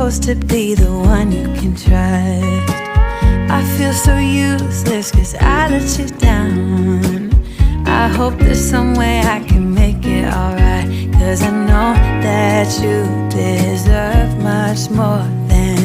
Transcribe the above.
supposed to be the one you can trust. I feel so useless 'cause I let you down. I hope there's some way I can make it alright, 'cause I know that you deserve much more than